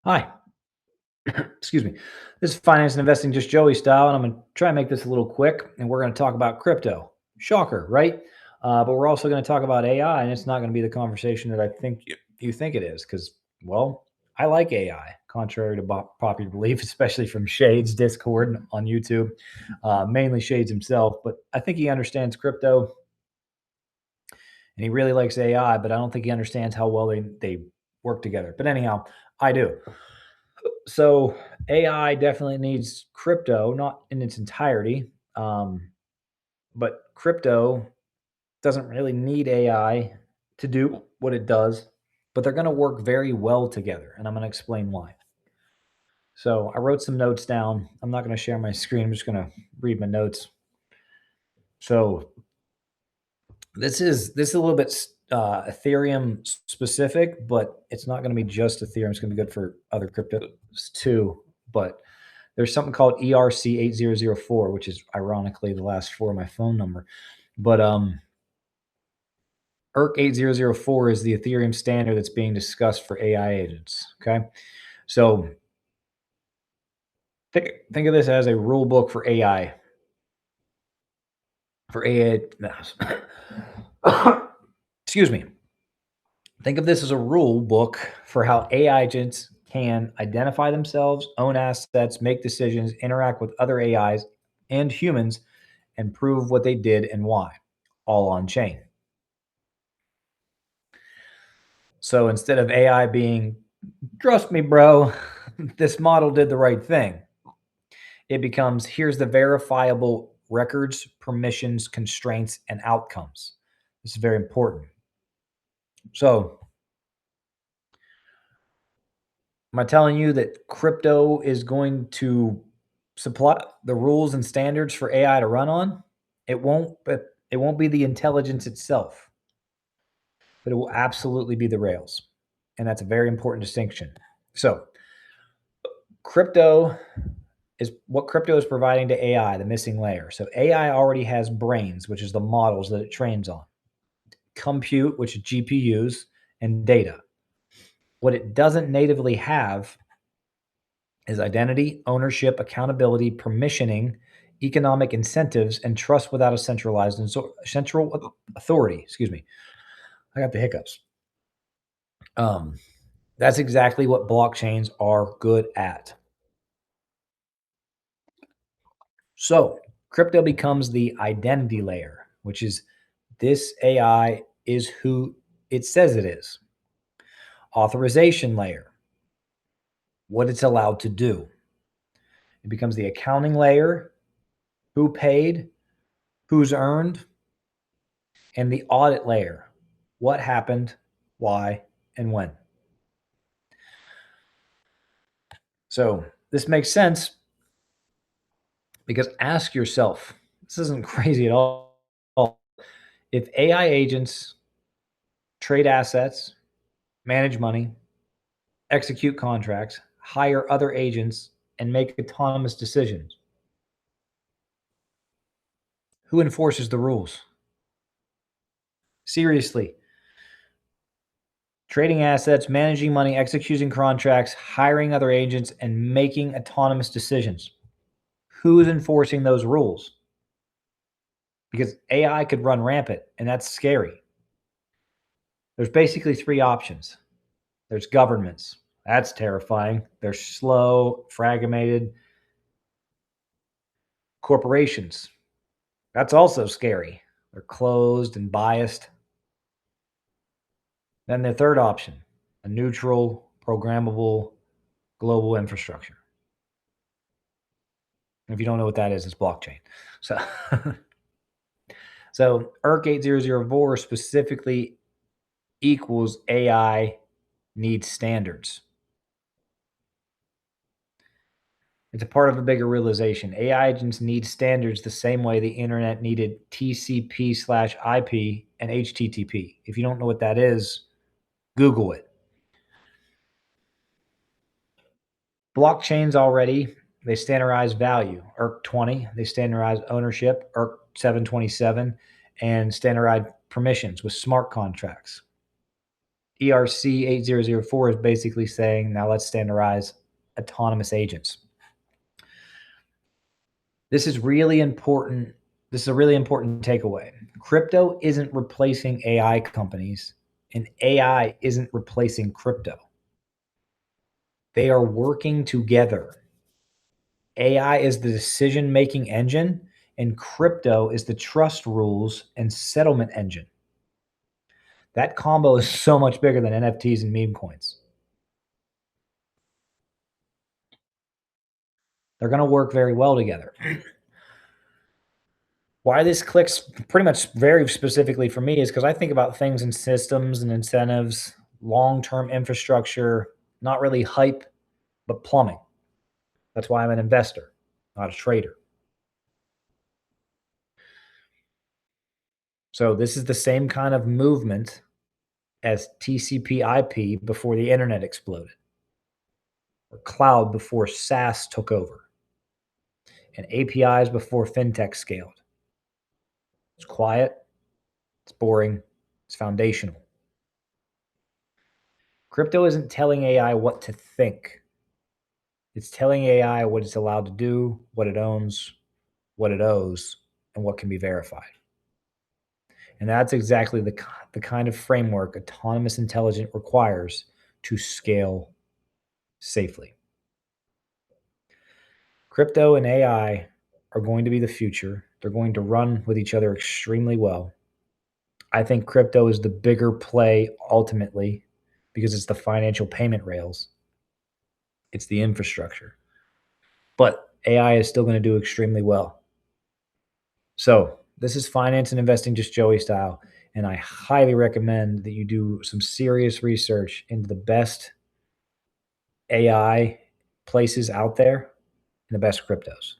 Hi, excuse me. This is Finance and Investing Just Joey style, and I'm going to try and make this a little quick. And we're going to talk about crypto. Shocker, right? But we're also going to talk about AI, and it's not going to be the conversation that I think you think it is, because, well, I like AI, contrary to popular belief, especially from Shades Discord on YouTube, mainly Shades himself. But I think he understands crypto, and he really likes AI, but I don't think he understands how well they work together. But anyhow, I do. So AI definitely needs crypto, not in its entirety, but crypto doesn't really need AI to do what it does, but they're going to work very well together, and I'm going to explain why. So I wrote some notes down. I'm not going to share my screen. I'm just going to read my notes. So this is a little bit Ethereum specific, but it's not going to be just Ethereum. It's going to be good for other cryptos too. But there's something called ERC8004, which is ironically the last four of my phone number. But ERC8004 is the Ethereum standard that's being discussed for AI agents. Okay. So think of this as a rule book for AI. For AI. Excuse me. Think of this as a rule book for how AI agents can identify themselves, own assets, make decisions, interact with other AIs and humans, and prove what they did and why, all on chain. So instead of AI being, trust me, bro, this model did the right thing, it becomes, here's the verifiable records, permissions, constraints, and outcomes. This is very important. So, am I telling you that crypto is going to supply the rules and standards for AI to run on? It won't, but it won't be the intelligence itself, but it will absolutely be the rails. And that's a very important distinction. So, crypto is what crypto is providing to AI, the missing layer. So, AI already has brains, which is the models that it trains on, compute, which is GPUs, and data. What it doesn't natively have is identity, ownership, accountability, permissioning, economic incentives, and trust without a centralized and central authority. Excuse me. I got the hiccups. Um, that's exactly what blockchains are good at. So crypto becomes the identity layer, which is this AI is who it says it is. Authorization layer, what it's allowed to do. It becomes the accounting layer, who paid, who's earned, and the audit layer, what happened, why, and when. So this makes sense because ask yourself, this isn't crazy at all. If AI agents trade assets, manage money, execute contracts, hire other agents, and make autonomous decisions, who enforces the rules? Seriously, trading assets, managing money, executing contracts, hiring other agents, and making autonomous decisions. Who's enforcing those rules? Because AI could run rampant, and that's scary. There's basically three options. There's governments. That's terrifying. They're slow, fragmented. Corporations. That's also scary. They're closed and biased. Then the third option, a neutral, programmable, global infrastructure. And if you don't know what that is, it's blockchain. So, so ERC8004 specifically equals AI needs standards. It's a part of a bigger realization. AI agents need standards the same way the internet needed TCP/IP and HTTP. If you don't know what that is, Google it. Blockchains already, they standardize value. ERC20, they standardize ownership. ERC727, and standardized permissions with smart contracts. ERC 8004 is basically saying, now let's standardize autonomous agents. This is really important. This is a really important takeaway. Crypto isn't replacing AI companies, and AI isn't replacing crypto. They are working together. AI is the decision-making engine, and crypto is the trust rules and settlement engine. That combo is so much bigger than NFTs and meme coins. They're going to work very well together. Why this clicks pretty much very specifically for me is because I think about things in systems and incentives, long-term infrastructure, not really hype, but plumbing. That's why I'm an investor, not a trader. So this is the same kind of movement as TCP/IP before the internet exploded, or cloud before SaaS took over, and APIs before fintech scaled. It's quiet, it's boring, it's foundational. Crypto isn't telling AI what to think. It's telling AI what it's allowed to do, what it owns, what it owes, and what can be verified. And that's exactly the kind of framework autonomous intelligence requires to scale safely. Crypto and AI are going to be the future. They're going to run with each other extremely well. I think crypto is the bigger play ultimately because it's the financial payment rails, it's the infrastructure. But AI is still going to do extremely well. So, this is finance and investing just Joey style. And I highly recommend that you do some serious research into the best AI places out there and the best cryptos.